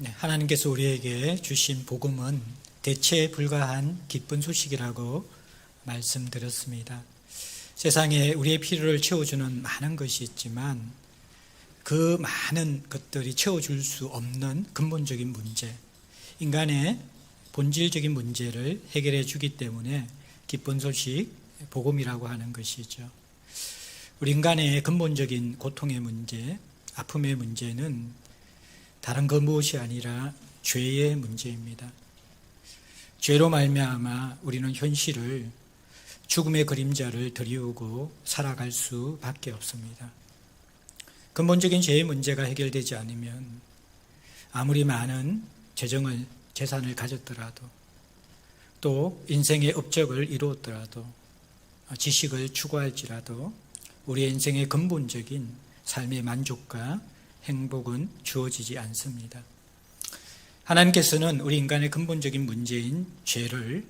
하나님께서 우리에게 주신 복음은 대체에 불과한 기쁜 소식이라고 말씀드렸습니다. 세상에 우리의 필요를 채워주는 많은 것이 있지만 그 많은 것들이 채워줄 수 없는 근본적인 문제, 인간의 본질적인 문제를 해결해 주기 때문에 기쁜 소식, 복음이라고 하는 것이죠. 우리 인간의 근본적인 고통의 문제, 아픔의 문제는 다른 그 무엇이 아니라 죄의 문제입니다. 죄로 말미암아 우리는 현실을, 죽음의 그림자를 드리우고 살아갈 수밖에 없습니다. 근본적인 죄의 문제가 해결되지 않으면 아무리 많은 재산을 가졌더라도, 또 인생의 업적을 이루었더라도, 지식을 추구할지라도 우리의 인생의 근본적인 삶의 만족과 행복은 주어지지 않습니다. 하나님께서는 우리 인간의 근본적인 문제인 죄를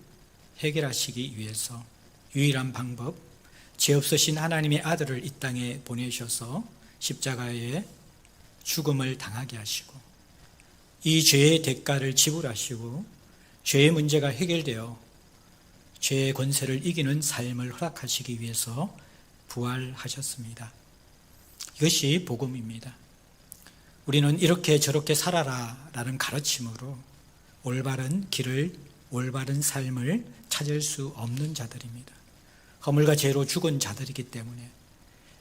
해결하시기 위해서 유일한 방법, 죄 없으신 하나님의 아들을 이 땅에 보내셔서 십자가에 죽음을 당하게 하시고 이 죄의 대가를 지불하시고 죄의 문제가 해결되어 죄의 권세를 이기는 삶을 허락하시기 위해서 부활하셨습니다. 이것이 복음입니다. 우리는 이렇게 저렇게 살아라 라는 가르침으로 올바른 길을, 올바른 삶을 찾을 수 없는 자들입니다. 허물과 죄로 죽은 자들이기 때문에,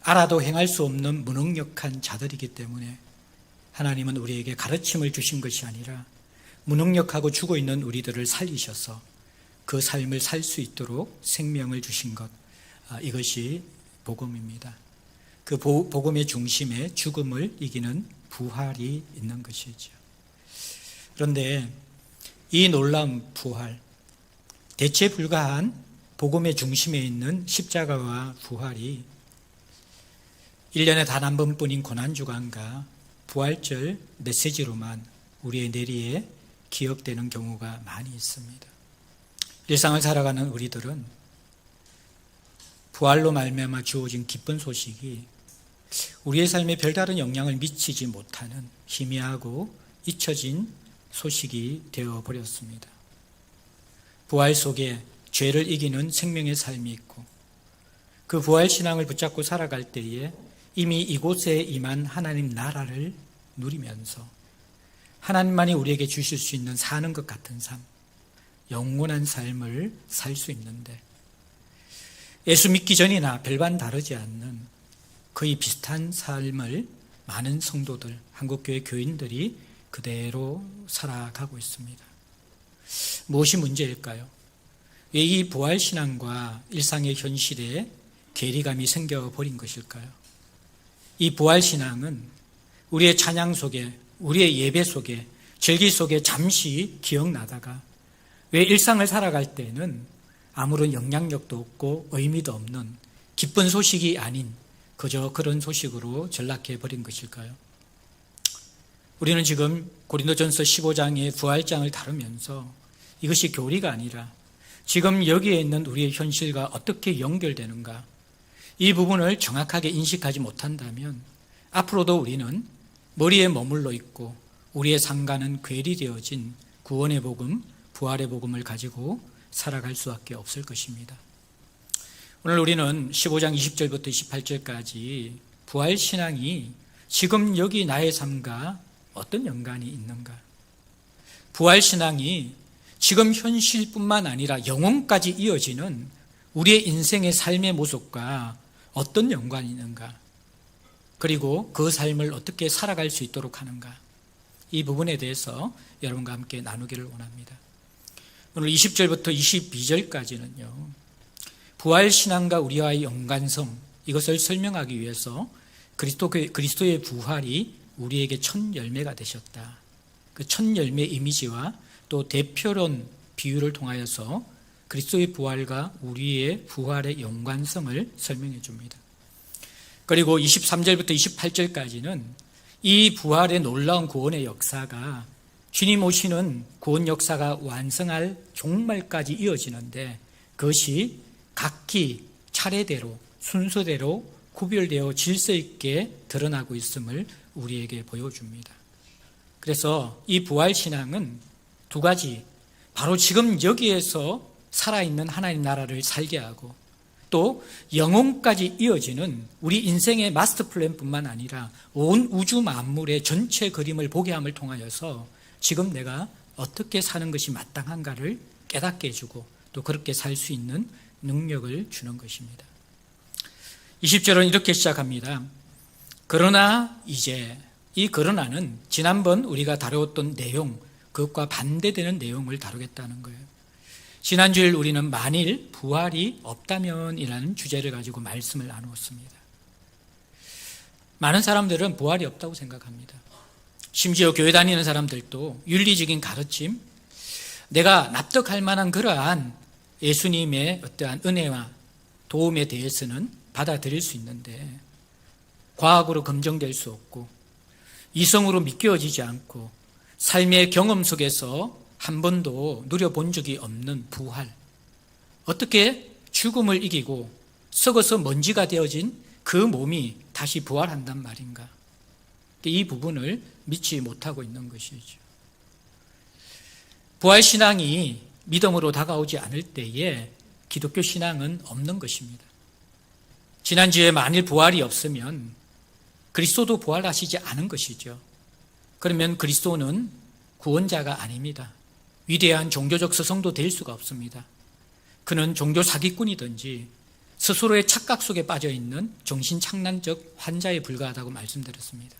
알아도 행할 수 없는 무능력한 자들이기 때문에 하나님은 우리에게 가르침을 주신 것이 아니라 무능력하고 죽어 있는 우리들을 살리셔서 그 삶을 살 수 있도록 생명을 주신 것, 이것이 복음입니다. 그 복음의 중심에 죽음을 이기는 부활이 있는 것이죠. 그런데 이 놀라운 부활, 대체에 불과한 복음의 중심에 있는 십자가와 부활이 1년에 단 한 번뿐인 고난주간과 부활절 메시지로만 우리의 뇌리에 기억되는 경우가 많이 있습니다. 일상을 살아가는 우리들은 부활로 말미암아 주어진 기쁜 소식이 우리의 삶에 별다른 영향을 미치지 못하는 희미하고 잊혀진 소식이 되어버렸습니다. 부활 속에 죄를 이기는 생명의 삶이 있고 그 부활신앙을 붙잡고 살아갈 때에 이미 이곳에 임한 하나님 나라를 누리면서 하나님만이 우리에게 주실 수 있는 사는 것 같은 삶, 영원한 삶을 살 수 있는데 예수 믿기 전이나 별반 다르지 않는 거의 비슷한 삶을 많은 성도들, 한국교회 교인들이 그대로 살아가고 있습니다. 무엇이 문제일까요? 왜 이 부활신앙과 일상의 현실에 괴리감이 생겨버린 것일까요? 이 부활신앙은 우리의 찬양 속에, 우리의 예배 속에, 절기 속에 잠시 기억나다가 왜 일상을 살아갈 때는 아무런 영향력도 없고 의미도 없는 기쁜 소식이 아닌 그저 그런 소식으로 전락해버린 것일까요? 우리는 지금 고린도전서 15장의 부활장을 다루면서 이것이 교리가 아니라 지금 여기에 있는 우리의 현실과 어떻게 연결되는가, 이 부분을 정확하게 인식하지 못한다면 앞으로도 우리는 머리에 머물러 있고 우리의 상관은 괴리되어진 구원의 복음, 부활의 복음을 가지고 살아갈 수밖에 없을 것입니다. 오늘 우리는 15장 20절부터 28절까지 부활신앙이 지금 여기 나의 삶과 어떤 연관이 있는가, 부활신앙이 지금 현실뿐만 아니라 영혼까지 이어지는 우리의 인생의 삶의 모습과 어떤 연관이 있는가, 그리고 그 삶을 어떻게 살아갈 수 있도록 하는가, 이 부분에 대해서 여러분과 함께 나누기를 원합니다. 오늘 20절부터 22절까지는요, 부활신앙과 우리와의 연관성, 이것을 설명하기 위해서 그리스도의 부활이 우리에게 첫 열매가 되셨다, 그 첫 열매 이미지와 또 대표론 비유를 통하여서 그리스도의 부활과 우리의 부활의 연관성을 설명해 줍니다. 그리고 23절부터 28절까지는 이 부활의 놀라운 구원의 역사가 주님 오시는 구원 역사가 완성할 종말까지 이어지는데 그것이 각기 차례대로 순서대로 구별되어 질서 있게 드러나고 있음을 우리에게 보여줍니다. 그래서 이 부활신앙은 두 가지, 바로 지금 여기에서 살아있는 하나님 나라를 살게 하고 또 영혼까지 이어지는 우리 인생의 마스터 플랜뿐만 아니라 온 우주 만물의 전체 그림을 보게 함을 통하여서 지금 내가 어떻게 사는 것이 마땅한가를 깨닫게 해주고 또 그렇게 살 수 있는 능력을 주는 것입니다. 20절은 이렇게 시작합니다. 그러나 이제, 이 그러나는 지난번 우리가 다루었던 내용, 그것과 반대되는 내용을 다루겠다는 거예요. 지난주일 우리는 만일 부활이 없다면 이라는 주제를 가지고 말씀을 나누었습니다. 많은 사람들은 부활이 없다고 생각합니다. 심지어 교회 다니는 사람들도 윤리적인 가르침, 내가 납득할 만한 그러한 예수님의 어떠한 은혜와 도움에 대해서는 받아들일 수 있는데 과학으로 검증될 수 없고 이성으로 믿겨지지 않고 삶의 경험 속에서 한 번도 누려본 적이 없는 부활, 어떻게 죽음을 이기고 썩어서 먼지가 되어진 그 몸이 다시 부활한단 말인가? 이 부분을 믿지 못하고 있는 것이죠. 부활신앙이 믿음으로 다가오지 않을 때에 기독교 신앙은 없는 것입니다. 지난주에 만일 부활이 없으면 그리스도도 부활하시지 않은 것이죠. 그러면 그리스도는 구원자가 아닙니다. 위대한 종교적 스승도 될 수가 없습니다. 그는 종교 사기꾼이든지 스스로의 착각 속에 빠져있는 정신착란적 환자에 불과하다고 말씀드렸습니다.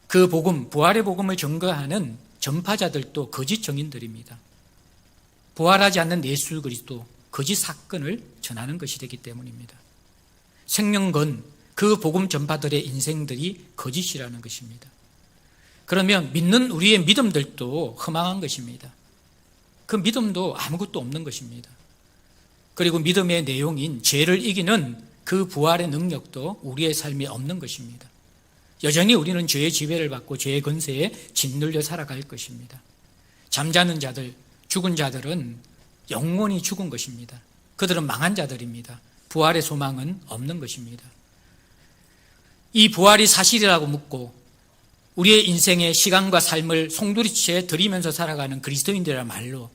그 복음, 부활의 복음을 증거하는 전파자들도 거짓 정인들입니다. 부활하지 않는 예수 그리스도, 거짓 사건을 전하는 것이 되기 때문입니다. 생명건 그 복음 전파들의 인생들이 거짓이라는 것입니다. 그러면 믿는 우리의 믿음들도 허망한 것입니다. 그 믿음도 아무것도 없는 것입니다. 그리고 믿음의 내용인 죄를 이기는 그 부활의 능력도 우리의 삶에 없는 것입니다. 여전히 우리는 죄의 지배를 받고 죄의 권세에 짓눌려 살아갈 것입니다. 잠자는 자들, 죽은 자들은 영원히 죽은 것입니다. 그들은 망한 자들입니다. 부활의 소망은 없는 것입니다. 이 부활이 사실이라고 묻고 우리의 인생의 시간과 삶을 송두리째 들이면서 살아가는 그리스도인들이야말로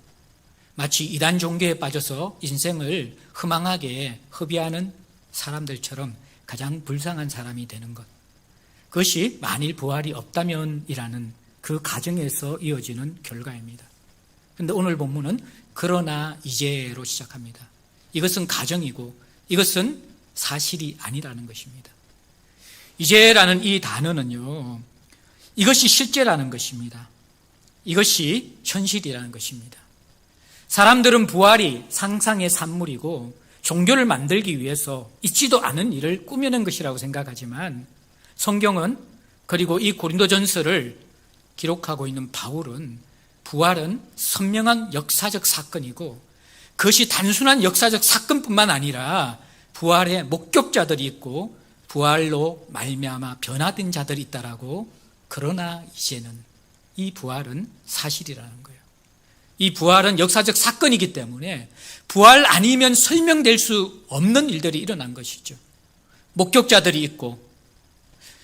마치 이단 종교에 빠져서 인생을 허망하게 허비하는 사람들처럼 가장 불쌍한 사람이 되는 것. 그것이 만일 부활이 없다면이라는 그 가정에서 이어지는 결과입니다. 그런데 오늘 본문은 그러나 이제로 시작합니다. 이것은 가정이고 이것은 사실이 아니라는 것입니다. 이제라는 이 단어는요, 이것이 실제라는 것입니다. 이것이 현실이라는 것입니다. 사람들은 부활이 상상의 산물이고 종교를 만들기 위해서 있지도 않은 일을 꾸며낸 것이라고 생각하지만 성경은, 그리고 이 고린도전서를 기록하고 있는 바울은 부활은 선명한 역사적 사건이고 그것이 단순한 역사적 사건뿐만 아니라 부활의 목격자들이 있고 부활로 말미암아 변화된 자들이 있다라고. 그러나 이제는 이 부활은 사실이라는 거예요. 이 부활은 역사적 사건이기 때문에 부활 아니면 설명될 수 없는 일들이 일어난 것이죠. 목격자들이 있고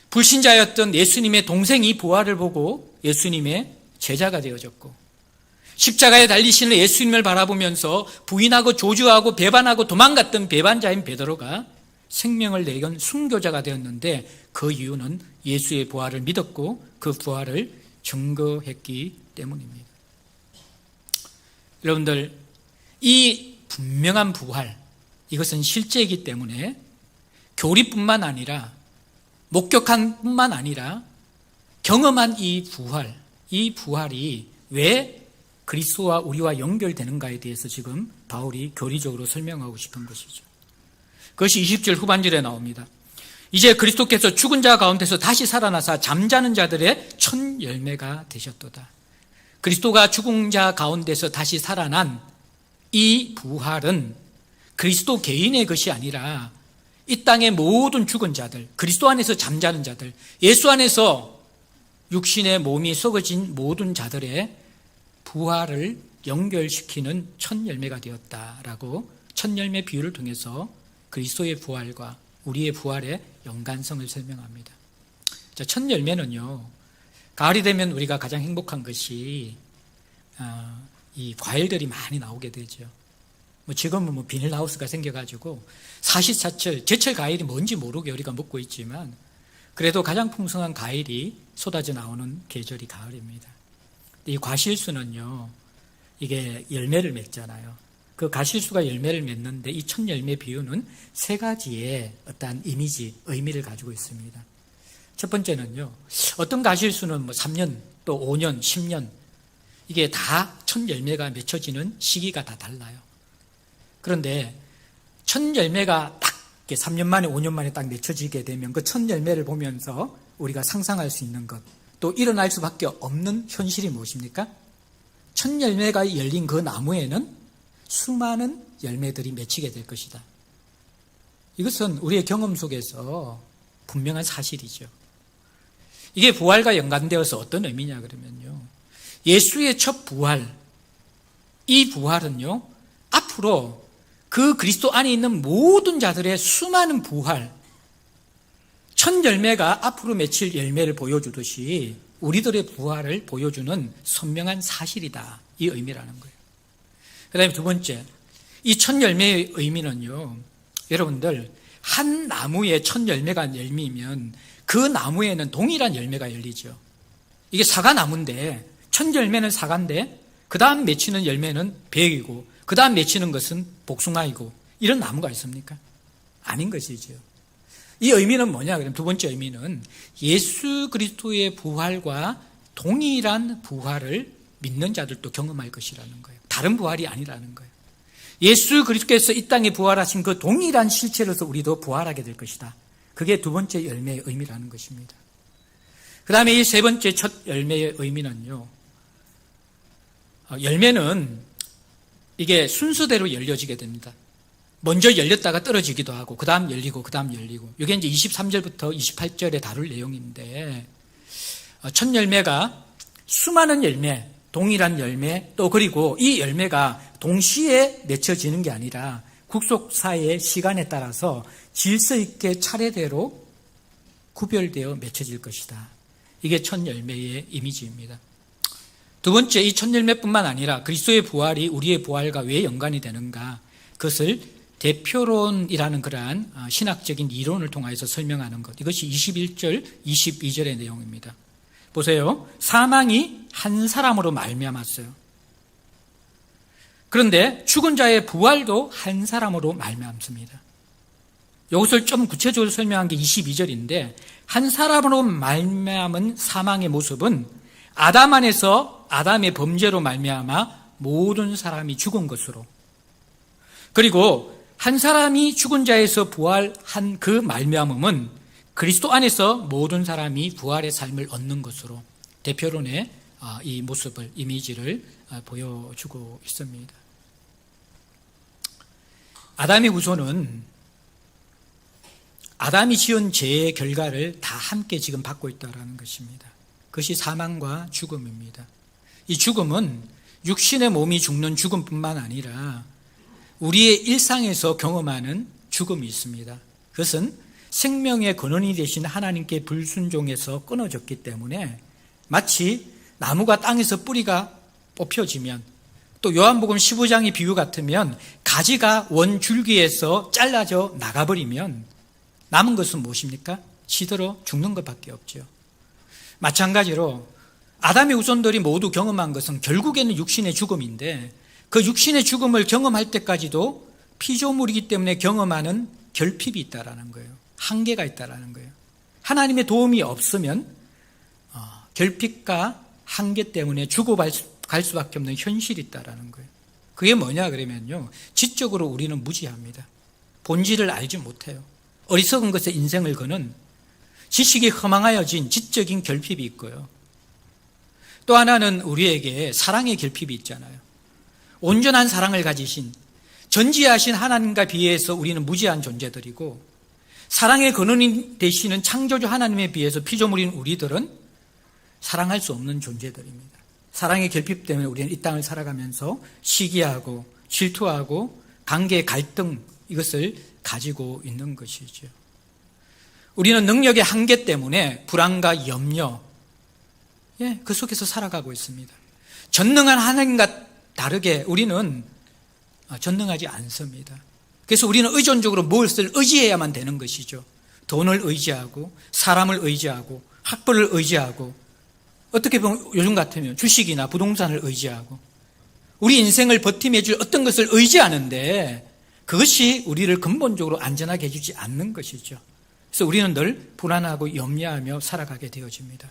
불신자였던 예수님의 동생이 부활을 보고 예수님의 제자가 되어졌고 십자가에 달리시는 예수님을 바라보면서 부인하고 조주하고 배반하고 도망갔던 배반자인 베드로가 생명을 내건 순교자가 되었는데 그 이유는 예수의 부활을 믿었고 그 부활을 증거했기 때문입니다. 여러분들, 이 분명한 부활, 이것은 실제이기 때문에 교리뿐만 아니라 목격한 뿐만 아니라 경험한 이 부활이 왜 그리스도와 우리와 연결되는가에 대해서 지금 바울이 교리적으로 설명하고 싶은 것이죠. 그것이 20절 후반절에 나옵니다. 이제 그리스도께서 죽은 자 가운데서 다시 살아나사 잠자는 자들의 첫 열매가 되셨도다. 그리스도가 죽은 자 가운데서 다시 살아난 이 부활은 그리스도 개인의 것이 아니라 이 땅의 모든 죽은 자들, 그리스도 안에서 잠자는 자들, 예수 안에서 육신의 몸이 썩어진 모든 자들의 부활을 연결시키는 첫 열매가 되었다라고 첫 열매 비유를 통해서 그리스도의 부활과 우리의 부활의 연관성을 설명합니다. 첫 열매는요, 가을이 되면 우리가 가장 행복한 것이 이 과일들이 많이 나오게 되죠. 지금은 비닐하우스가 생겨가지고 사시사철 제철 과일이 뭔지 모르게 우리가 먹고 있지만 그래도 가장 풍성한 과일이 쏟아져 나오는 계절이 가을입니다. 이 과실수는요, 이게 열매를 맺잖아요. 그 과실수가 열매를 맺는데 이 첫 열매 비유는 세 가지의 어떠한 이미지, 의미를 가지고 있습니다. 첫 번째는요, 어떤 과실수는 3년, 또 5년, 10년, 이게 다 첫 열매가 맺혀지는 시기가 다 달라요. 그런데 첫 열매가 딱 3년 만에 5년 만에 딱 맺혀지게 되면 그 첫 열매를 보면서 우리가 상상할 수 있는 것, 또 일어날 수밖에 없는 현실이 무엇입니까? 첫 열매가 열린 그 나무에는 수많은 열매들이 맺히게 될 것이다. 이것은 우리의 경험 속에서 분명한 사실이죠. 이게 부활과 연관되어서 어떤 의미냐 그러면요, 예수의 첫 부활, 이 부활은요, 앞으로 그 그리스도 안에 있는 모든 자들의 수많은 부활, 첫 열매가 앞으로 맺힐 열매를 보여주듯이 우리들의 부활을 보여주는 선명한 사실이다, 이 의미라는 거예요. 그 다음에 두 번째, 이 첫 열매의 의미는요, 여러분들, 한 나무에 첫 열매가 열리면 그 나무에는 동일한 열매가 열리죠. 이게 사과나무인데 첫 열매는 사과인데 그 다음 맺히는 열매는 배이고 그 다음 맺히는 것은 복숭아이고, 이런 나무가 있습니까? 아닌 것이죠. 이 의미는 뭐냐 그러면, 두 번째 의미는 예수 그리스도의 부활과 동일한 부활을 믿는 자들도 경험할 것이라는 거예요. 다른 부활이 아니라는 거예요. 예수 그리스도께서 이 땅에 부활하신 그 동일한 실체로서 우리도 부활하게 될 것이다. 그게 두 번째 열매의 의미라는 것입니다. 그 다음에 이 세 번째 첫 열매의 의미는요, 열매는 이게 순서대로 열려지게 됩니다. 먼저 열렸다가 떨어지기도 하고 그 다음 열리고 그 다음 열리고, 이게 이제 23절부터 28절에 다룰 내용인데, 첫 열매가 수많은 열매, 동일한 열매, 또 그리고 이 열매가 동시에 맺혀지는 게 아니라 국속사의 시간에 따라서 질서 있게 차례대로 구별되어 맺혀질 것이다. 이게 첫 열매의 이미지입니다. 두 번째, 이 첫 열매뿐만 아니라 그리스도의 부활이 우리의 부활과 왜 연관이 되는가, 그것을 대표론이라는 그러한 신학적인 이론을 통해서 설명하는 것, 이것이 21절, 22절의 내용입니다. 보세요. 사망이 한 사람으로 말미암았어요. 그런데 죽은 자의 부활도 한 사람으로 말미암습니다. 이것을 좀 구체적으로 설명한 게 22절인데, 한 사람으로 말미암은 사망의 모습은 아담 안에서 아담의 범죄로 말미암아 모든 사람이 죽은 것으로, 그리고 한 사람이 죽은 자에서 부활한 그 말미암음은 그리스도 안에서 모든 사람이 부활의 삶을 얻는 것으로 대표론의 이 모습을, 이미지를 보여주고 있습니다. 아담의 후손은 아담이 지은 죄의 결과를 다 함께 지금 받고 있다는 것입니다. 그것이 사망과 죽음입니다. 이 죽음은 육신의 몸이 죽는 죽음뿐만 아니라 우리의 일상에서 경험하는 죽음이 있습니다. 그것은 생명의 근원이 되신 하나님께 불순종해서 끊어졌기 때문에 마치 나무가 땅에서 뿌리가 뽑혀지면, 또 요한복음 15장의 비유 같으면 가지가 원줄기에서 잘라져 나가버리면 남은 것은 무엇입니까? 시들어 죽는 것밖에 없죠. 마찬가지로 아담의 후손들이 모두 경험한 것은 결국에는 육신의 죽음인데, 그 육신의 죽음을 경험할 때까지도 피조물이기 때문에 경험하는 결핍이 있다라는 거예요. 한계가 있다라는 거예요. 하나님의 도움이 없으면 결핍과 한계 때문에 죽어갈 수밖에 없는 현실이 있다라는 거예요. 그게 뭐냐 그러면요, 지적으로 우리는 무지합니다. 본질을 알지 못해요. 어리석은 것에 인생을 거는 지식이 허망하여진 지적인 결핍이 있고요. 또 하나는 우리에게 사랑의 결핍이 있잖아요. 온전한 사랑을 가지신 전지하신 하나님과 비해서 우리는 무지한 존재들이고, 사랑의 근원이 되시는 창조주 하나님에 비해서 피조물인 우리들은 사랑할 수 없는 존재들입니다. 사랑의 결핍 때문에 우리는 이 땅을 살아가면서 시기하고 질투하고 관계 갈등, 이것을 가지고 있는 것이죠. 우리는 능력의 한계 때문에 불안과 염려, 그 속에서 살아가고 있습니다. 전능한 하나님과 다르게 우리는 전능하지 않습니다. 그래서 우리는 의존적으로 무엇을 의지해야만 되는 것이죠. 돈을 의지하고 사람을 의지하고 학벌을 의지하고 어떻게 보면 요즘 같으면 주식이나 부동산을 의지하고 우리 인생을 버티게 해줄 어떤 것을 의지하는데 그것이 우리를 근본적으로 안전하게 해주지 않는 것이죠. 그래서 우리는 늘 불안하고 염려하며 살아가게 되어집니다.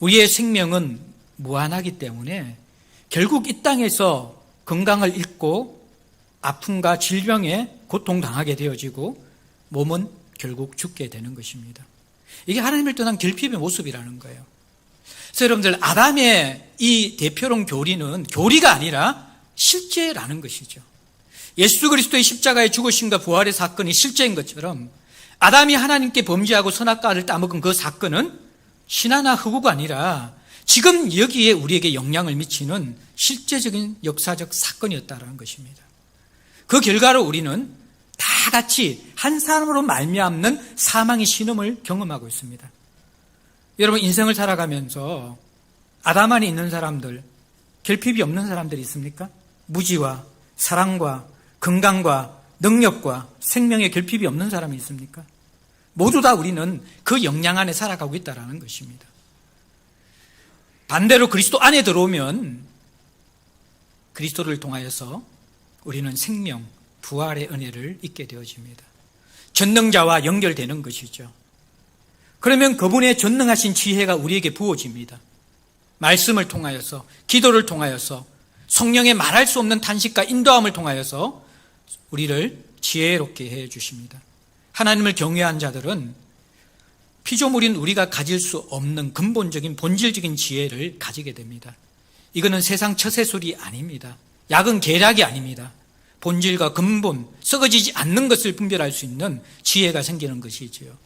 우리의 생명은 무한하기 때문에 결국 이 땅에서 건강을 잃고 아픔과 질병에 고통당하게 되어지고 몸은 결국 죽게 되는 것입니다. 이게 하나님을 떠난 결핍의 모습이라는 거예요. 그래서 여러분들 아담의 이 대표론 교리는 교리가 아니라 실제라는 것이죠. 예수 그리스도의 십자가의 죽으심과 부활의 사건이 실제인 것처럼 아담이 하나님께 범죄하고 선악과를 따먹은 그 사건은 신화나 허구가 아니라 지금 여기에 우리에게 영향을 미치는 실제적인 역사적 사건이었다는 것입니다. 그 결과로 우리는 다 같이 한 사람으로 말미암는 사망의 신음을 경험하고 있습니다. 여러분 인생을 살아가면서 아담 안에 있는 사람들, 결핍이 없는 사람들이 있습니까? 무지와 사랑과 건강과 능력과 생명의 결핍이 없는 사람이 있습니까? 모두 다 우리는 그 영향 안에 살아가고 있다는 것입니다. 반대로 그리스도 안에 들어오면 그리스도를 통하여서 우리는 생명, 부활의 은혜를 잊게 되어집니다. 전능자와 연결되는 것이죠. 그러면 그분의 전능하신 지혜가 우리에게 부어집니다. 말씀을 통하여서, 기도를 통하여서, 성령의 말할 수 없는 탄식과 인도함을 통하여서 우리를 지혜롭게 해 주십니다. 하나님을 경외한 자들은 피조물인 우리가 가질 수 없는 근본적인 본질적인 지혜를 가지게 됩니다. 이거는 세상 처세술이 아닙니다. 약은 계략이 아닙니다. 본질과 근본, 썩어지지 않는 것을 분별할 수 있는 지혜가 생기는 것이지요.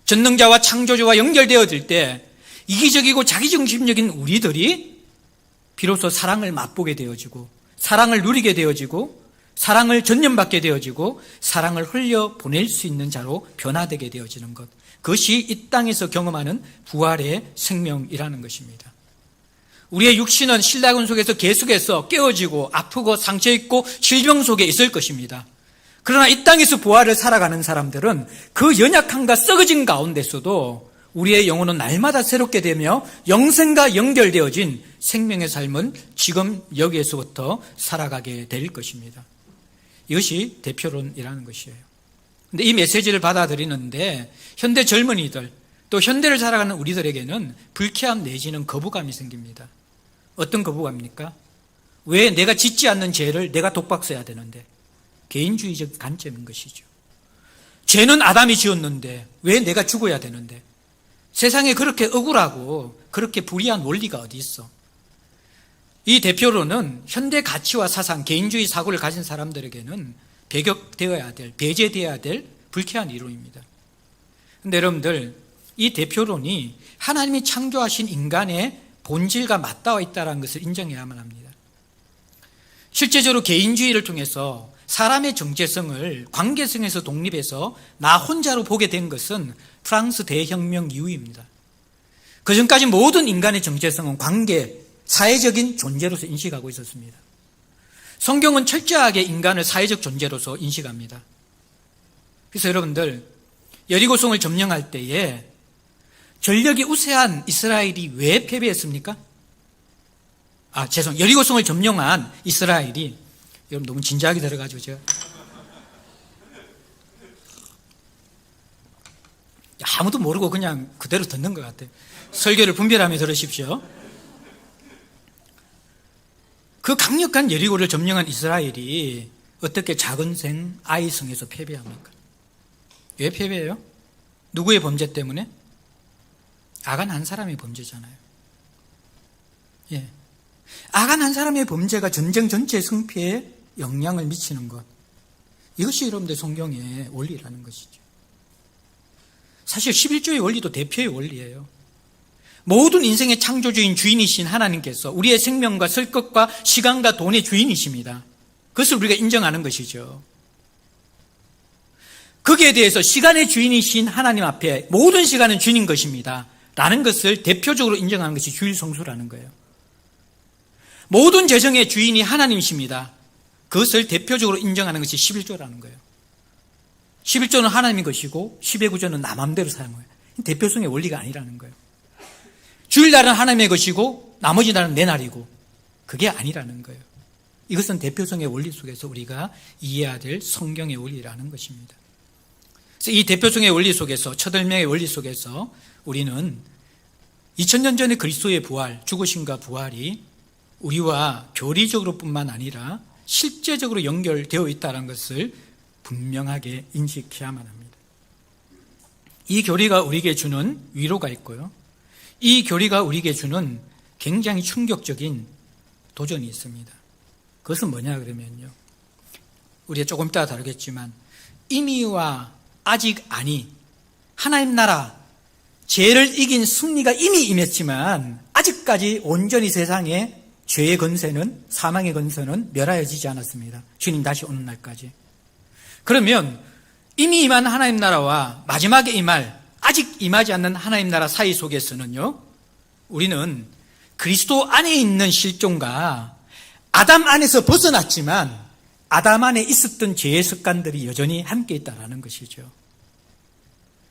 전능자와 창조주와 연결되어질 때 이기적이고 자기중심적인 우리들이 비로소 사랑을 맛보게 되어지고 사랑을 누리게 되어지고 사랑을 전념받게 되어지고 사랑을 흘려보낼 수 있는 자로 변화되게 되어지는 것, 그것이 이 땅에서 경험하는 부활의 생명이라는 것입니다. 우리의 육신은 신라군 속에서 계속해서 깨어지고 아프고 상처있고 질병 속에 있을 것입니다. 그러나 이 땅에서 부활을 살아가는 사람들은 그 연약함과 썩어진 가운데서도 우리의 영혼은 날마다 새롭게 되며 영생과 연결되어진 생명의 삶은 지금 여기에서부터 살아가게 될 것입니다. 이것이 대표론이라는 것이에요. 근데 이 메시지를 받아들이는데 현대 젊은이들 또 현대를 살아가는 우리들에게는 불쾌함 내지는 거부감이 생깁니다. 어떤 거부감입니까? 왜 내가 짓지 않는 죄를 내가 독박서야 되는데? 개인주의적 관점인 것이죠. 죄는 아담이 지었는데 왜 내가 죽어야 되는데? 세상에 그렇게 억울하고 그렇게 불의한 원리가 어디 있어? 이 대표로는 현대 가치와 사상, 개인주의 사고를 가진 사람들에게는 배격되어야 될, 배제되어야 될 불쾌한 이론입니다. 그런데 여러분들, 이 대표론이 하나님이 창조하신 인간의 본질과 맞닿아 있다는 것을 인정해야만 합니다. 실제적으로 개인주의를 통해서 사람의 정체성을 관계성에서 독립해서 나 혼자로 보게 된 것은 프랑스 대혁명 이후입니다. 그전까지 모든 인간의 정체성은 관계, 사회적인 존재로서 인식하고 있었습니다. 성경은 철저하게 인간을 사회적 존재로서 인식합니다. 그래서 여러분들, 여리고성을 점령할 때에 전력이 우세한 이스라엘이 왜 패배했습니까? 여리고성을 점령한 이스라엘이, 여러분 너무 진지하게 들어가지고 제가 아무도 모르고 그냥 그대로 듣는 것 같아요. 설교를 분별하며 들으십시오. 그 강력한 여리고를 점령한 이스라엘이 어떻게 작은 생 아이성에서 패배합니까? 왜 패배해요? 누구의 범죄 때문에? 아간 한 사람의 범죄잖아요. 예. 아간 한 사람의 범죄가 전쟁 전체의 승패에 영향을 미치는 것, 이것이 여러분들 성경의 원리라는 것이죠. 사실 11조의 원리도 대표의 원리예요. 모든 인생의 창조주인 주인이신 하나님께서 우리의 생명과 쓸 것과 시간과 돈의 주인이십니다. 그것을 우리가 인정하는 것이죠. 거기에 대해서 시간의 주인이신 하나님 앞에 모든 시간은 주인 것입니다 라는 것을 대표적으로 인정하는 것이 주일 성수라는 거예요. 모든 재정의 주인이 하나님이십니다. 그것을 대표적으로 인정하는 것이 11조라는 거예요. 11조는 하나님의 것이고 10의 구조는 나 맘대로 사는 거예요. 대표성의 원리가 아니라는 거예요. 주일날은 하나님의 것이고 나머지 날은 내 날이고 그게 아니라는 거예요. 이것은 대표성의 원리 속에서 우리가 이해해야 될 성경의 원리라는 것입니다. 그래서 이 대표성의 원리 속에서, 첫 열매의 원리 속에서 우리는 2000년 전의 그리스도의 부활, 죽으심과 부활이 우리와 교리적으로 뿐만 아니라 실제적으로 연결되어 있다는 것을 분명하게 인식해야만 합니다. 이 교리가 우리에게 주는 위로가 있고요. 이 교리가 우리에게 주는 굉장히 충격적인 도전이 있습니다. 그것은 뭐냐 그러면요. 우리가 조금 이따가 다루겠지만 이미와 아직 아니, 하나님 나라, 죄를 이긴 승리가 이미 임했지만 아직까지 온전히 세상에 죄의 건세는, 사망의 건세는 멸하여지지 않았습니다. 주님 다시 오는 날까지. 그러면 이미 임한 하나님 나라와 마지막에 임할, 아직 임하지 않는 하나님 나라 사이 속에서는요, 우리는 그리스도 안에 있는 실존과 아담 안에서 벗어났지만 아담 안에 있었던 죄의 습관들이 여전히 함께 있다는 것이죠.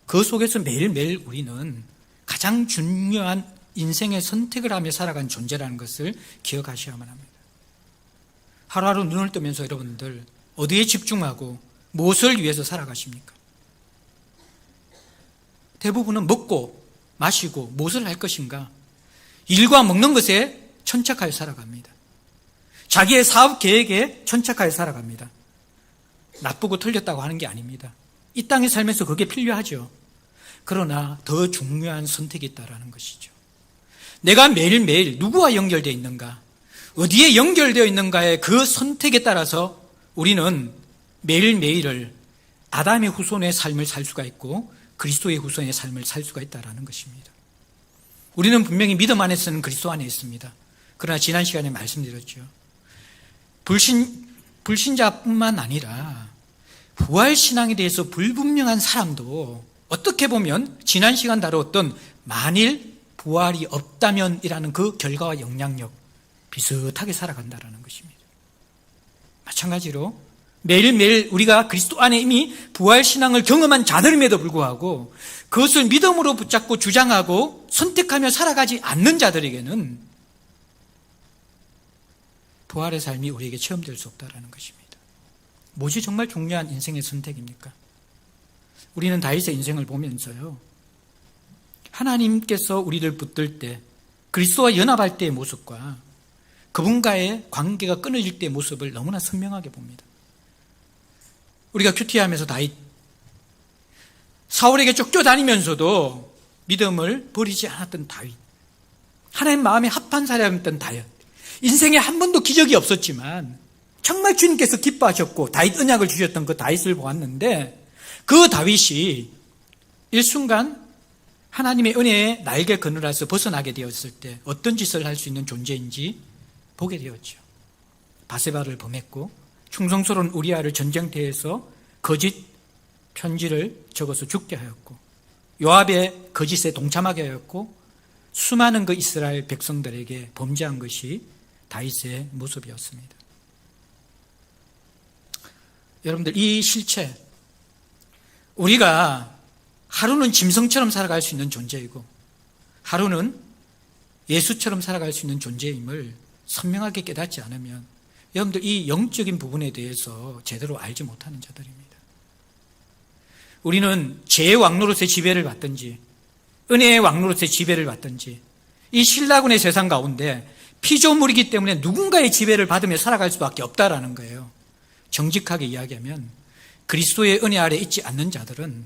그 속에서 매일매일 우리는 가장 중요한 인생의 선택을 하며 살아간 존재라는 것을 기억하셔야만 합니다. 하루하루 눈을 뜨면서 여러분들 어디에 집중하고 무엇을 위해서 살아가십니까? 대부분은 먹고 마시고 무엇을 할 것인가? 일과 먹는 것에 천착하여 살아갑니다. 자기의 사업 계획에 천착하여 살아갑니다. 나쁘고 틀렸다고 하는 게 아닙니다. 이 땅에 살면서 그게 필요하죠. 그러나 더 중요한 선택이 있다는 것이죠. 내가 매일매일 누구와 연결되어 있는가, 어디에 연결되어 있는가의 그 선택에 따라서 우리는 매일매일을 아담의 후손의 삶을 살 수가 있고 그리스도의 후손의 삶을 살 수가 있다는 것입니다. 우리는 분명히 믿음 안에서는 그리스도 안에 있습니다. 그러나 지난 시간에 말씀드렸죠. 불신자뿐만 아니라 부활신앙에 대해서 불분명한 사람도 어떻게 보면 지난 시간 다루었던 만일 부활이 없다면이라는 그 결과와 영향력 비슷하게 살아간다는 것입니다. 마찬가지로 매일매일 우리가 그리스도 안에 이미 부활신앙을 경험한 자들임에도 불구하고 그것을 믿음으로 붙잡고 주장하고 선택하며 살아가지 않는 자들에게는 부활의 삶이 우리에게 체험될 수 없다는 것입니다. 무엇이 정말 중요한 인생의 선택입니까? 우리는 다윗의 인생을 보면서요, 하나님께서 우리를 붙들 때 그리스도와 연합할 때의 모습과 그분과의 관계가 끊어질 때의 모습을 너무나 선명하게 봅니다. 우리가 큐티하면서 다윗, 사울에게 쫓겨다니면서도 믿음을 버리지 않았던 다윗, 하나님 마음에 합한 사람이었던 다윗, 인생에 한 번도 기적이 없었지만 정말 주님께서 기뻐하셨고 다윗 언약을 주셨던 그 다윗을 보았는데, 그 다윗이 일순간 하나님의 은혜에 날개 그늘에서 벗어나게 되었을 때 어떤 짓을 할 수 있는 존재인지 보게 되었죠. 바세바를 범했고 충성스러운 우리아를 전쟁터에서 거짓 편지를 적어서 죽게 하였고 요압의 거짓에 동참하게 하였고 수많은 그 이스라엘 백성들에게 범죄한 것이 다윗의 모습이었습니다. 여러분들, 이 실체, 우리가 하루는 짐승처럼 살아갈 수 있는 존재이고 하루는 예수처럼 살아갈 수 있는 존재임을 선명하게 깨닫지 않으면 여러분들 이 영적인 부분에 대해서 제대로 알지 못하는 자들입니다. 우리는 죄의 왕노릇의 지배를 받든지 은혜의 왕노릇의 지배를 받든지 이 신라군의 세상 가운데 피조물이기 때문에 누군가의 지배를 받으며 살아갈 수밖에 없다라는 거예요. 정직하게 이야기하면 그리스도의 은혜 아래 있지 않는 자들은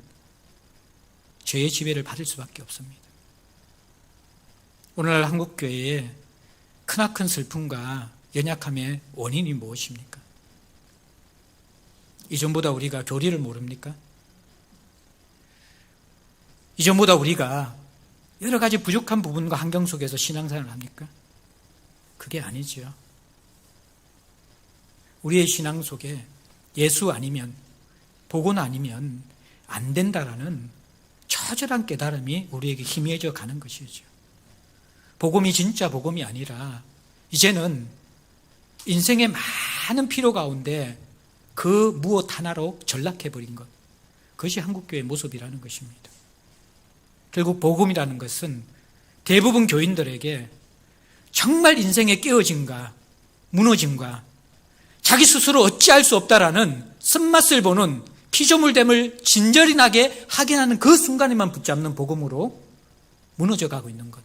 죄의 지배를 받을 수밖에 없습니다. 오늘날 한국교회의 크나큰 슬픔과 연약함의 원인이 무엇입니까? 이전보다 우리가 교리를 모릅니까? 이전보다 우리가 여러 가지 부족한 부분과 환경 속에서 신앙생활을 합니까? 그게 아니죠. 우리의 신앙 속에 예수 아니면, 복음 아니면 안 된다라는 처절한 깨달음이 우리에게 희미해져 가는 것이죠. 복음이 진짜 복음이 아니라 이제는 인생의 많은 피로 가운데 그 무엇 하나로 전락해버린 것, 그것이 한국교회의 모습이라는 것입니다. 결국 복음이라는 것은 대부분 교인들에게 정말 인생의 깨어짐과 무너짐과 자기 스스로 어찌할 수 없다라는 쓴맛을 보는 피조물됨을 진절이 나게 확인하는 그 순간에만 붙잡는 복음으로 무너져가고 있는 것.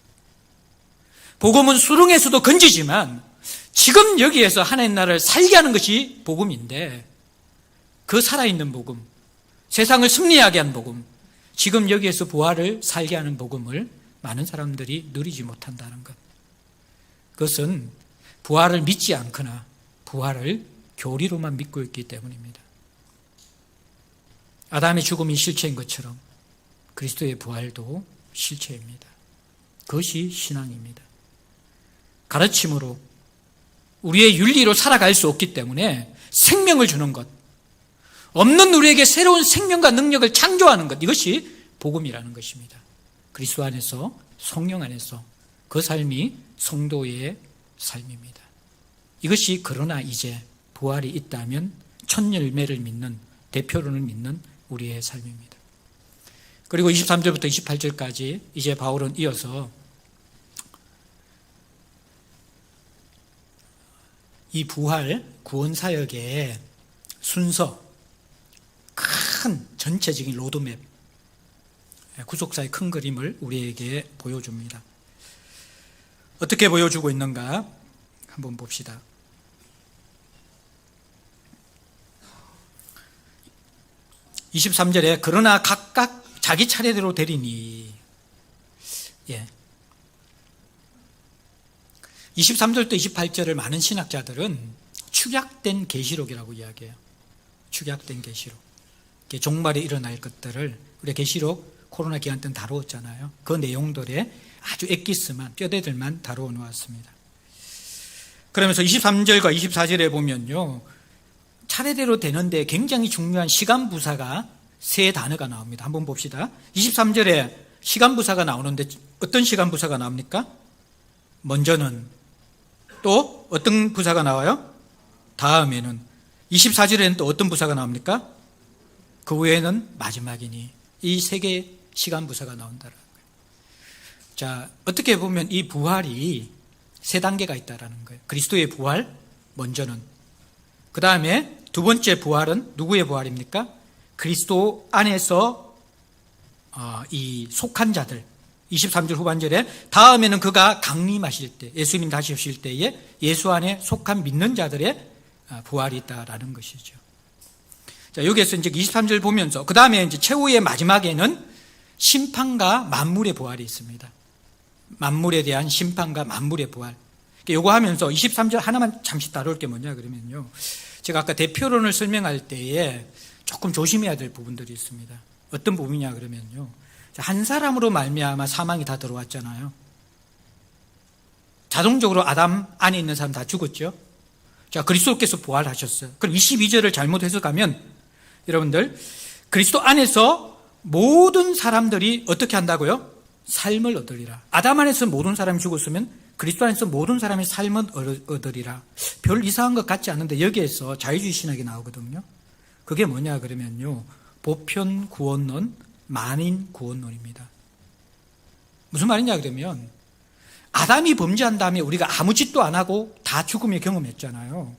복음은 수렁에서도 건지지만 지금 여기에서 하나님 나라를 살게 하는 것이 복음인데, 그 살아있는 복음, 세상을 승리하게 한 복음, 지금 여기에서 부활을 살게 하는 복음을 많은 사람들이 누리지 못한다는 것. 그것은 부활을 믿지 않거나 부활을 교리로만 믿고 있기 때문입니다. 아담의 죽음이 실체인 것처럼 그리스도의 부활도 실체입니다. 그것이 신앙입니다. 가르침으로, 우리의 윤리로 살아갈 수 없기 때문에 생명을 주는 것, 없는 우리에게 새로운 생명과 능력을 창조하는 것, 이것이 복음이라는 것입니다. 그리스도 안에서, 성령 안에서 그 삶이 성도의 삶입니다. 이것이 그러나 이제 부활이 있다면 첫 열매를 믿는, 대표론을 믿는 우리의 삶입니다. 그리고 23절부터 28절까지 이제 바울은 이어서 이 부활 구원사역의 순서, 큰 전체적인 로드맵, 구속사의 큰 그림을 우리에게 보여줍니다. 어떻게 보여주고 있는가 한번 봅시다. 23절에 그러나 각각 자기 차례대로 되리니, 23절부터 28절을 많은 신학자들은 축약된 계시록이라고 이야기해요. 축약된 계시록. 종말에 일어날 것들을 우리가 계시록 코로나 기간 때는 다루었잖아요. 그 내용들의 아주 엑기스만, 뼈대들만 다루어 놓았습니다. 그러면서 23절과 24절에 보면요, 차례대로 되는데 굉장히 중요한 시간부사가 세 단어가 나옵니다. 한번 봅시다. 23절에 시간부사가 나오는데 어떤 시간부사가 나옵니까? 먼저는, 또 어떤 부사가 나와요? 다음에는. 24절에는 또 어떤 부사가 나옵니까? 그 후에는 마지막이니. 이 세 개의 시간부사가 나온다는 거예요. 자, 어떻게 보면 이 부활이 세 단계가 있다는 거예요. 그리스도의 부활, 먼저는. 그 다음에 두 번째 부활은 누구의 부활입니까? 그리스도 안에서 이 속한 자들, 23절 후반절에 다음에는 그가 강림하실 때, 예수님 다시 오실 때에 예수 안에 속한 믿는 자들의 부활이 있다라는 것이죠. 자, 여기에서 이제 23절 보면서 그 다음에 이제 최후의 마지막에는 심판과 만물의 부활이 있습니다. 만물에 대한 심판과 만물의 부활. 요거 하면서 23절 하나만 잠시 다룰 게 뭐냐 그러면요, 제가 아까 대표론을 설명할 때에 조금 조심해야 될 부분들이 있습니다. 어떤 부분이냐 그러면요, 한 사람으로 말미암아 사망이 다 들어왔잖아요. 자동적으로 아담 안에 있는 사람 다 죽었죠. 자, 그리스도께서 부활하셨어요. 그럼 22절을 잘못 해석하면 여러분들, 그리스도 안에서 모든 사람들이 어떻게 한다고요? 삶을 얻으리라. 아담 안에서 모든 사람이 죽었으면 그리스도 안에서 모든 사람의 삶을 얻으리라. 별 이상한 것 같지 않은데 여기에서 자유주의 신학이 나오거든요. 그게 뭐냐 그러면요, 보편 구원론, 만인 구원론입니다. 무슨 말이냐 그러면 아담이 범죄한 다음에 우리가 아무 짓도 안 하고 다 죽음을 경험했잖아요.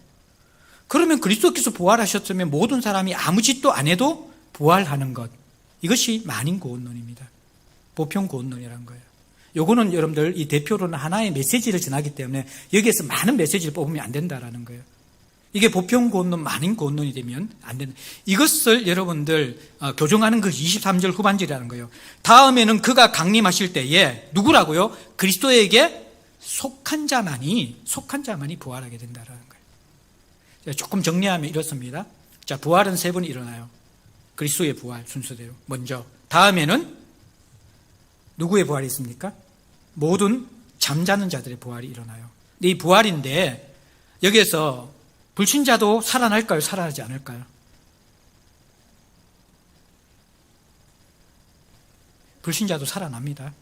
그러면 그리스도께서 부활하셨으면 모든 사람이 아무 짓도 안 해도 부활하는 것, 이것이 만인 구원론입니다. 보편 구원론이라는 거예요. 요거는 여러분들 이 대표로는 하나의 메시지를 전하기 때문에 여기에서 많은 메시지를 뽑으면 안 된다라는 거예요. 이게 보편 구원론, 만인 구원론이 되면 안 된다. 이것을 여러분들 교정하는 것이 23절 후반절이라는 거예요. 다음에는 그가 강림하실 때에 누구라고요? 그리스도에게 속한 자만이 부활하게 된다라는 거예요. 조금 정리하면 이렇습니다. 자, 부활은 세 번 일어나요. 그리스도의 부활 순서대로 먼저. 다음에는 누구의 부활이 있습니까? 모든 잠자는 자들의 부활이 일어나요. 이 부활인데 여기에서 불신자도 살아날까요? 살아나지 않을까요? 불신자도 살아납니다.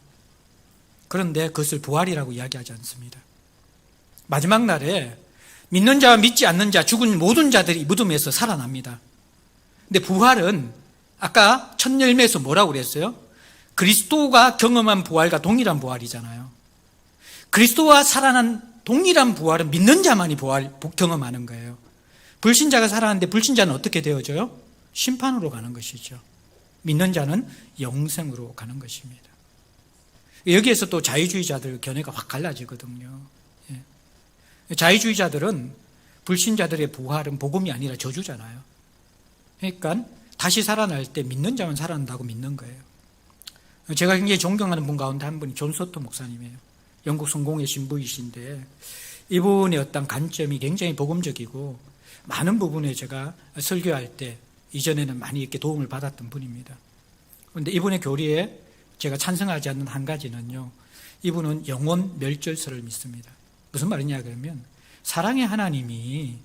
그런데 그것을 부활이라고 이야기하지 않습니다. 마지막 날에 믿는 자와 믿지 않는 자, 죽은 모든 자들이 무덤에서 살아납니다. 근데 부활은 아까 첫 열매에서 뭐라고 그랬어요? 그리스도가 경험한 부활과 동일한 부활이잖아요. 그리스도와 살아난 동일한 부활은 믿는 자만이 경험하는 거예요. 불신자가 살아났는데 불신자는 어떻게 되어져요? 심판으로 가는 것이죠. 믿는 자는 영생으로 가는 것입니다. 여기에서 또 자유주의자들 견해가 확 갈라지거든요. 자유주의자들은 불신자들의 부활은 복음이 아니라 저주잖아요. 그러니까 다시 살아날 때 믿는 자만 살아난다고 믿는 거예요. 제가 굉장히 존경하는 분 가운데 한 분이 존 서터 목사님이에요. 영국 성공의 신부이신데 이분의 어떤 관점이 굉장히 복음적이고 많은 부분에 제가 설교할 때 이전에는 많이 이렇게 도움을 받았던 분입니다. 그런데 이분의 교리에 제가 찬성하지 않는 한 가지는요, 이분은 영혼 멸절설을 믿습니다. 무슨 말이냐 그러면 사랑의 하나님이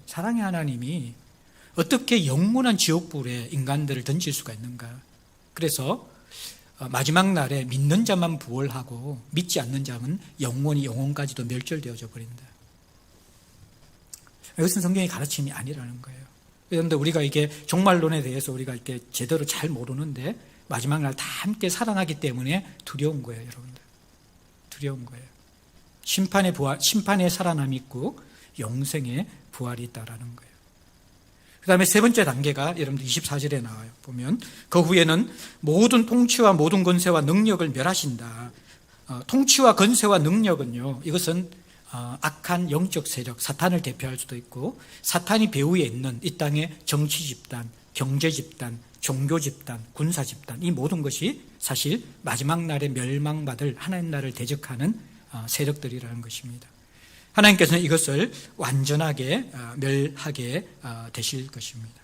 어떻게 영원한 지옥불에 인간들을 던질 수가 있는가. 그래서 마지막 날에 믿는 자만 부활하고 믿지 않는 자는 영혼까지도 멸절되어져 버린다. 이것은 성경의 가르침이 아니라는 거예요. 그런데 우리가 이게 종말론에 대해서 우리가 이렇게 제대로 잘 모르는데 마지막 날 다 함께 살아나기 때문에 두려운 거예요, 여러분들. 두려운 거예요. 심판의 살아남이 있고 영생의 부활이 있다라는 거예요. 그 다음에 세 번째 단계가 여러분들 24절에 나와요. 보면 그 후에는 모든 통치와 모든 권세와 능력을 멸하신다. 통치와 권세와 능력은요, 이것은 악한 영적 세력, 사탄을 대표할 수도 있고 사탄이 배후에 있는 이 땅의 정치 집단, 경제 집단, 종교 집단, 군사 집단, 이 모든 것이 사실 마지막 날에 멸망받을 하나님 나라를 대적하는 세력들이라는 것입니다. 하나님께서는 이것을 완전하게 멸하게 되실 것입니다.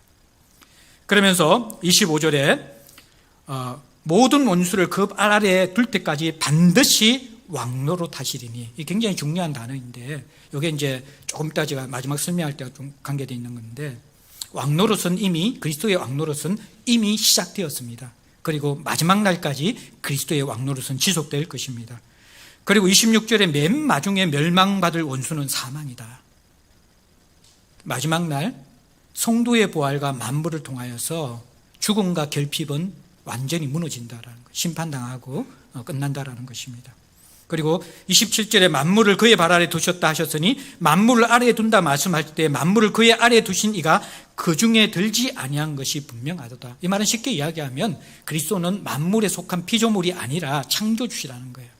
그러면서 25절에 모든 원수를 그 아래에 둘 때까지 반드시 왕노로 타시리니, 이 굉장히 중요한 단어인데 이게 이제 조금 이따 제가 마지막 설명할 때가 좀 관계되어 있는 건데, 왕노릇은 이미 그리스도의 왕노릇은 이미 시작되었습니다. 그리고 마지막 날까지 그리스도의 왕노릇은 지속될 것입니다. 그리고 26절에 맨 마중에 멸망받을 원수는 사망이다. 마지막 날 성도의 부활과 만물을 통하여서 죽음과 결핍은 완전히 무너진다라는 것, 심판당하고 끝난다라는 것입니다. 그리고 27절에 만물을 그의 발 아래 두셨다 하셨으니 만물을 아래에 둔다 말씀할 때 만물을 그의 아래에 두신 이가 그 중에 들지 아니한 것이 분명하도다. 이 말은 쉽게 이야기하면 그리스도는 만물에 속한 피조물이 아니라 창조주시라는 거예요.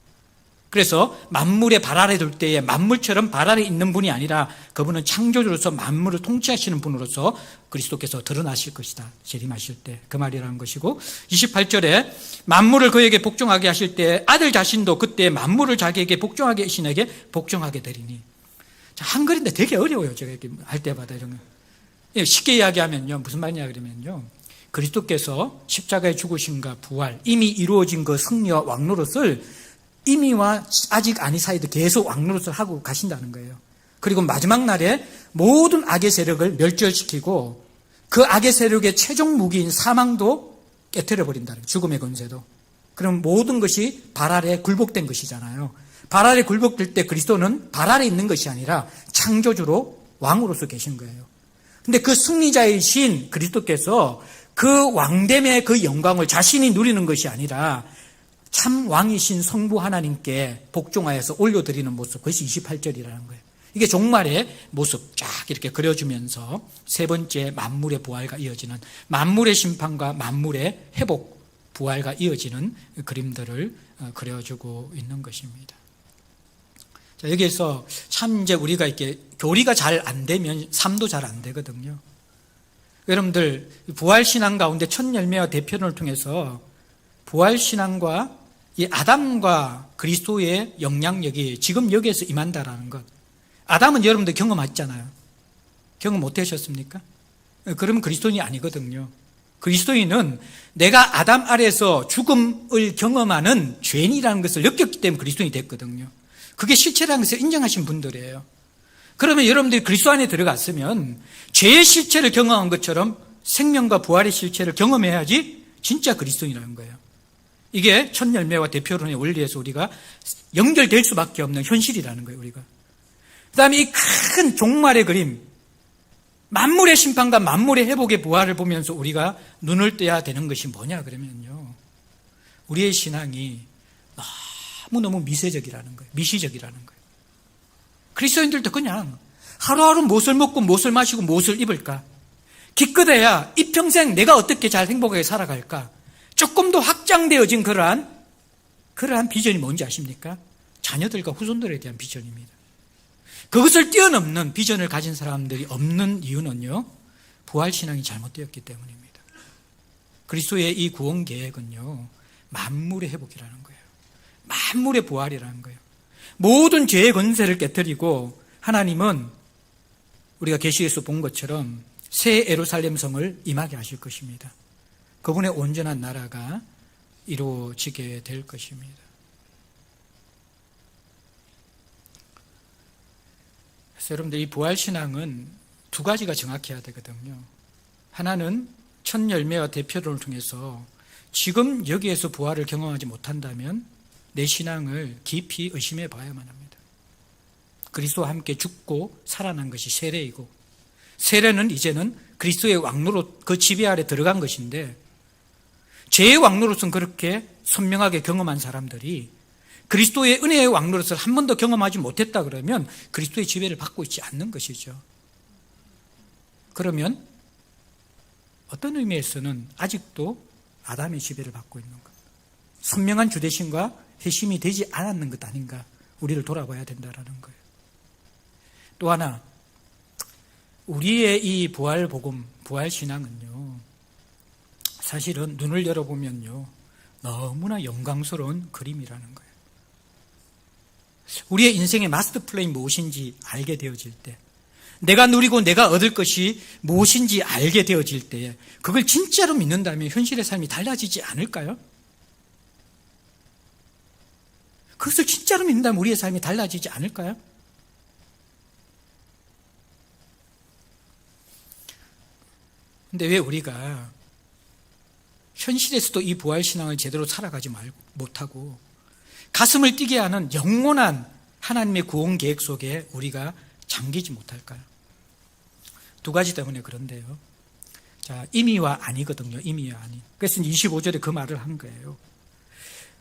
그래서 만물의 발 아래 둘 때에 만물처럼 발 아래 있는 분이 아니라 그분은 창조주로서 만물을 통치하시는 분으로서 그리스도께서 드러나실 것이다. 재림하실 때 그 말이라는 것이고, 28절에 만물을 그에게 복종하게 하실 때 아들 자신도 그때 만물을 자기에게 복종하게 신에게 복종하게 되리니. 한글인데 되게 어려워요. 제가 이렇게 할 때마다 이런 거. 쉽게 이야기하면요, 무슨 말이냐 그러면요, 그리스도께서 십자가에 죽으심과 부활, 이미 이루어진 그 승리와 왕노릇을 이미와 아직 아니 사이도 계속 왕노릇을 하고 가신다는 거예요. 그리고 마지막 날에 모든 악의 세력을 멸절시키고 그 악의 세력의 최종 무기인 사망도 깨트려 버린다는 거예요. 죽음의 권세도. 그럼 모든 것이 발 아래 굴복된 것이잖아요. 발 아래 굴복될 때 그리스도는 발 아래 있는 것이 아니라 창조주로 왕으로서 계신 거예요. 근데 그 승리자이신 그리스도께서 그 왕됨의 그 영광을 자신이 누리는 것이 아니라 참 왕이신 성부 하나님께 복종하여서 올려드리는 모습, 그것이 28절이라는 거예요. 이게 종말의 모습 쫙 이렇게 그려주면서 세 번째 만물의 부활과 이어지는, 만물의 심판과 만물의 회복, 부활과 이어지는 그림들을 그려주고 있는 것입니다. 자, 여기에서 참 이제 우리가 이렇게 교리가 잘 안 되면 삶도 잘 안 되거든요. 여러분들 부활신앙 가운데 첫 열매와 대표론을 통해서 부활신앙과 이 아담과 그리스도의 영향력이 지금 여기에서 임한다라는 것. 아담은 여러분들 경험했잖아요. 경험 못 하셨습니까? 그러면 그리스도인이 아니거든요. 그리스도인은 내가 아담 아래에서 죽음을 경험하는 죄인이라는 것을 느꼈기 때문에 그리스도인이 됐거든요. 그게 실체라는 것을 인정하신 분들이에요. 그러면 여러분들이 그리스도 안에 들어갔으면 죄의 실체를 경험한 것처럼 생명과 부활의 실체를 경험해야지 진짜 그리스도인이라는 거예요. 이게 첫 열매와 대표론의 원리에서 우리가 연결될 수밖에 없는 현실이라는 거예요, 우리가. 그 다음에 이 큰 종말의 그림, 만물의 심판과 만물의 회복의 부활을 보면서 우리가 눈을 떼야 되는 것이 뭐냐 그러면요, 우리의 신앙이 너무너무 미세적이라는 거예요. 미시적이라는 거예요. 그리스도인들도 그냥 하루하루 무엇을 먹고 무엇을 마시고 무엇을 입을까, 기껏해야 이 평생 내가 어떻게 잘 행복하게 살아갈까, 조금 더 확장되어진 그러한 비전이 뭔지 아십니까? 자녀들과 후손들에 대한 비전입니다. 그것을 뛰어넘는 비전을 가진 사람들이 없는 이유는요, 부활신앙이 잘못되었기 때문입니다. 그리스도의 이 구원 계획은요, 만물의 회복이라는 거예요. 만물의 부활이라는 거예요. 모든 죄의 권세를 깨뜨리고 하나님은 우리가 계시에서 본 것처럼 새 예루살렘 성을 임하게 하실 것입니다. 그분의 온전한 나라가 이루어지게 될 것입니다. 그래서 여러분들, 이 부활신앙은 두 가지가 정확해야 되거든요. 하나는 첫 열매와 대표론을 통해서 지금 여기에서 부활을 경험하지 못한다면 내 신앙을 깊이 의심해 봐야만 합니다. 그리스도와 함께 죽고 살아난 것이 세례이고, 세례는 이제는 그리스도의 왕노로 그 지배 아래 들어간 것인데, 죄의 왕노로서는 그렇게 선명하게 경험한 사람들이 그리스도의 은혜의 왕노릇을 한 번도 경험하지 못했다 그러면 그리스도의 지배를 받고 있지 않는 것이죠. 그러면 어떤 의미에서는 아직도 아담의 지배를 받고 있는 것, 선명한 주대심과 회심이 되지 않았는 것 아닌가, 우리를 돌아봐야 된다는 거예요. 또 하나, 우리의 이 부활복음, 부활신앙은요, 사실은 눈을 열어보면요, 너무나 영광스러운 그림이라는 거예요. 우리의 인생의 마스터 플랜이 무엇인지 알게 되어질 때, 내가 누리고 내가 얻을 것이 무엇인지 알게 되어질 때, 그걸 진짜로 믿는다면 현실의 삶이 달라지지 않을까요? 그것을 진짜로 믿는다면 우리의 삶이 달라지지 않을까요? 근데 왜 우리가 현실에서도 이 부활신앙을 제대로 살아가지 못하고 가슴을 뛰게 하는 영원한 하나님의 구원 계획 속에 우리가 잠기지 못할까요? 두 가지 때문에 그런데요. 자, 임의와 아니거든요. 임의와 아니. 그래서 25절에 그 말을 한 거예요.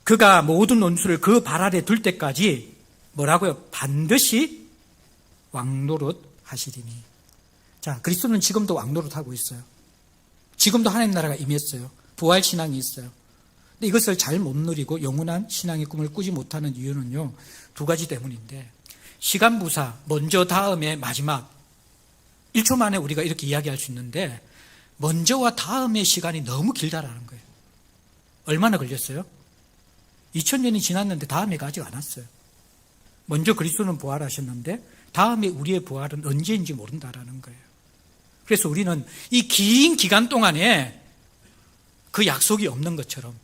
그가 모든 원수를 그 발 아래 둘 때까지 뭐라고요? 반드시 왕노릇 하시리니. 자, 그리스도는 지금도 왕노릇 하고 있어요. 지금도 하나님 나라가 임했어요. 부활 신앙이 있어요. 근데 이것을 잘 못 누리고 영원한 신앙의 꿈을 꾸지 못하는 이유는요, 두 가지 때문인데, 시간부사, 먼저 다음에 마지막, 1초 만에 우리가 이렇게 이야기할 수 있는데, 먼저와 다음의 시간이 너무 길다라는 거예요. 얼마나 걸렸어요? 2000년이 지났는데 다음에가 아직 안 왔어요. 먼저 그리스도는 부활하셨는데 다음에 우리의 부활은 언제인지 모른다라는 거예요. 그래서 우리는 이 긴 기간 동안에 그 약속이 없는 것처럼,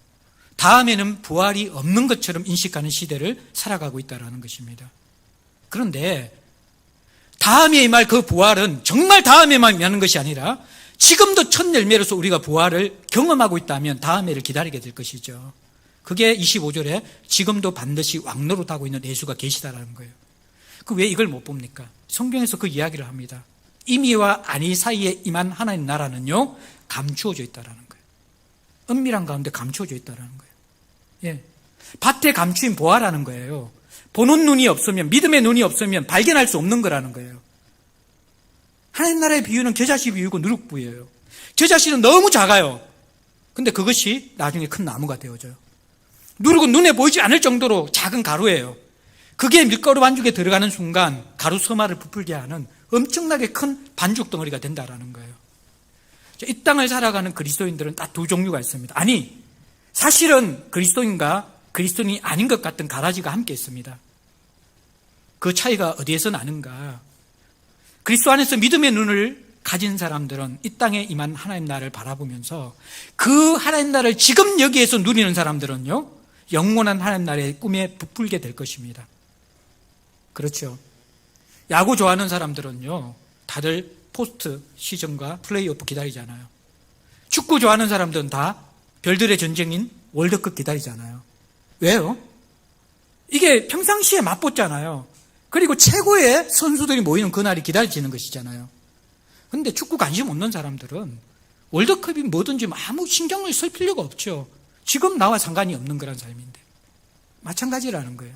다음에는 부활이 없는 것처럼 인식하는 시대를 살아가고 있다는 것입니다. 그런데 다음에 임할 그 부활은 정말 다음에만 임하는 것이 아니라 지금도 첫 열매로서 우리가 부활을 경험하고 있다면 다음에를 기다리게 될 것이죠. 그게 25절에 지금도 반드시 왕노릇하고 있는 예수가 계시다라는 거예요. 그 왜 이걸 못 봅니까? 성경에서 그 이야기를 합니다. 임의와 아니 사이에 임한 하나님 나라는요, 감추어져 있다라는 거예요. 은밀한 가운데 감추어져 있다라는 거예요. 예. 밭에 감추인 보아라는 거예요. 보는 눈이 없으면, 믿음의 눈이 없으면 발견할 수 없는 거라는 거예요. 하나님 나라의 비유는 겨자씨 비유고 누룩부예요. 겨자씨는 너무 작아요. 근데 그것이 나중에 큰 나무가 되어져요. 누룩은 눈에 보이지 않을 정도로 작은 가루예요. 그게 밀가루 반죽에 들어가는 순간 가루 서마를 부풀게 하는 엄청나게 큰 반죽 덩어리가 된다라는 거예요. 이 땅을 살아가는 그리스도인들은 딱 두 종류가 있습니다. 아니, 사실은 그리스도인과 그리스도인이 아닌 것 같은 가라지가 함께 있습니다. 그 차이가 어디에서 나는가? 그리스도 안에서 믿음의 눈을 가진 사람들은 이 땅에 임한 하나님 나라를 바라보면서 그 하나님 나라를 지금 여기에서 누리는 사람들은요, 영원한 하나님 나라의 꿈에 부풀게 될 것입니다. 그렇죠. 야구 좋아하는 사람들은요, 다들 포스트 시즌과 플레이오프 기다리잖아요. 축구 좋아하는 사람들은 다 별들의 전쟁인 월드컵 기다리잖아요. 왜요? 이게 평상시에 맛보잖아요. 그리고 최고의 선수들이 모이는 그날이 기다려지는 것이잖아요. 그런데 축구 관심 없는 사람들은 월드컵이 뭐든지 아무 신경을 쓸 필요가 없죠. 지금 나와 상관이 없는 그런 삶인데. 마찬가지라는 거예요.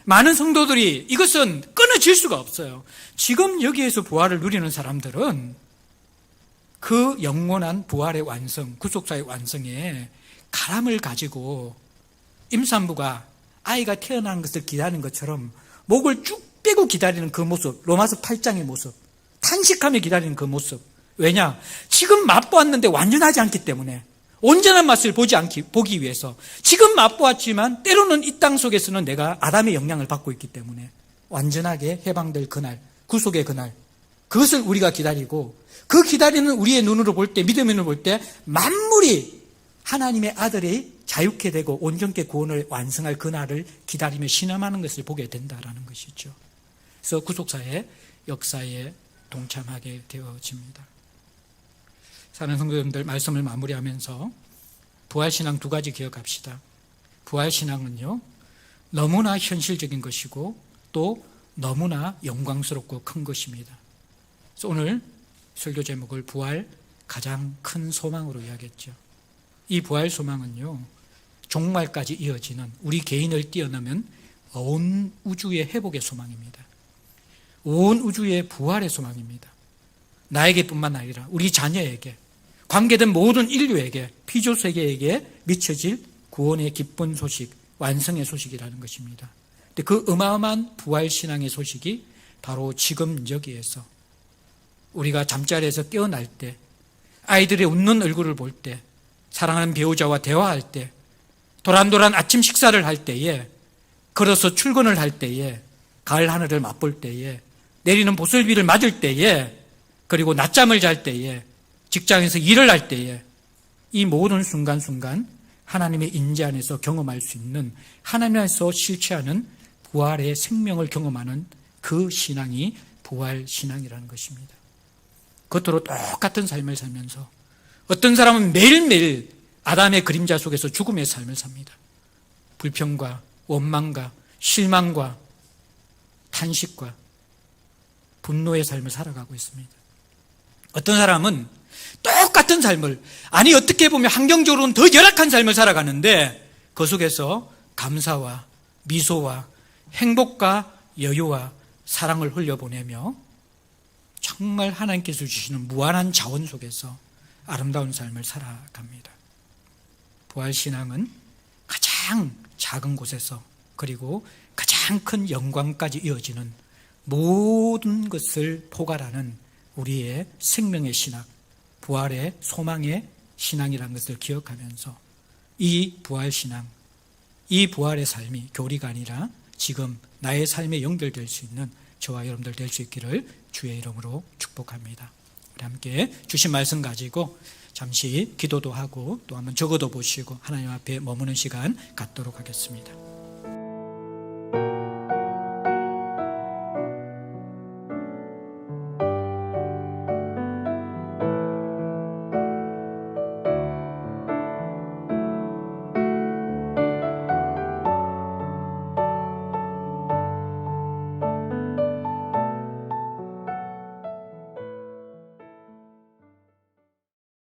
많은 성도들이 이것은 끊어질 수가 없어요. 지금 여기에서 부활을 누리는 사람들은 그 영원한 부활의 완성, 구속사의 완성에 가람을 가지고 임산부가 아이가 태어나는 것을 기다리는 것처럼 목을 쭉 빼고 기다리는 그 모습, 로마서 8장의 모습, 탄식하며 기다리는 그 모습. 왜냐? 지금 맛보았는데 완전하지 않기 때문에, 온전한 맛을 보기 위해서 지금 맛보았지만 때로는 이 땅 속에서는 내가 아담의 영향을 받고 있기 때문에 완전하게 해방될 그날, 구속의 그날, 그것을 우리가 기다리고, 그 기다리는 우리의 눈으로 볼 때, 믿음의 눈으로 볼 때 만물이 하나님의 아들이 자유케 되고 온전케 구원을 완성할 그날을 기다리며 신음하는 것을 보게 된다라는 것이죠. 그래서 구속사의 역사에 동참하게 되어집니다. 사랑하는 성도님들, 말씀을 마무리하면서 부활신앙 두 가지 기억합시다. 부활신앙은요, 너무나 현실적인 것이고 또 너무나 영광스럽고 큰 것입니다. 그래서 오늘 설교 제목을 부활 가장 큰 소망으로 이야기했죠. 이 부활 소망은요, 종말까지 이어지는 우리 개인을 뛰어넘은 온 우주의 회복의 소망입니다. 온 우주의 부활의 소망입니다. 나에게뿐만 아니라 우리 자녀에게, 관계된 모든 인류에게, 피조세계에게 미쳐질 구원의 기쁜 소식, 완성의 소식이라는 것입니다. 근데 그 어마어마한 부활신앙의 소식이 바로 지금 여기에서 우리가 잠자리에서 깨어날 때, 아이들의 웃는 얼굴을 볼 때, 사랑하는 배우자와 대화할 때, 도란도란 아침 식사를 할 때에, 걸어서 출근을 할 때에, 가을 하늘을 맛볼 때에, 내리는 보슬비를 맞을 때에, 그리고 낮잠을 잘 때에, 직장에서 일을 할 때에, 이 모든 순간순간 하나님의 인재 안에서 경험할 수 있는, 하나님 안에서 실체하는 부활의 생명을 경험하는 그 신앙이 부활신앙이라는 것입니다. 겉으로 똑같은 삶을 살면서 어떤 사람은 매일매일 아담의 그림자 속에서 죽음의 삶을 삽니다. 불평과 원망과 실망과 탄식과 분노의 삶을 살아가고 있습니다. 어떤 사람은 똑같은 삶을, 아니 어떻게 보면 환경적으로는 더 열악한 삶을 살아가는데 그 속에서 감사와 미소와 행복과 여유와 사랑을 흘려보내며 정말 하나님께서 주시는 무한한 자원 속에서 아름다운 삶을 살아갑니다. 부활신앙은 가장 작은 곳에서 그리고 가장 큰 영광까지 이어지는 모든 것을 포괄하는 우리의 생명의 신앙, 부활의 소망의 신앙이라는 것을 기억하면서 이 부활신앙, 이 부활의 삶이 교리가 아니라 지금 나의 삶에 연결될 수 있는 저와 여러분들 될 수 있기를 주의 이름으로 축복합니다. 우리 함께 주신 말씀 가지고 잠시 기도도 하고 또 한번 적어도 보시고 하나님 앞에 머무는 시간 갖도록 하겠습니다.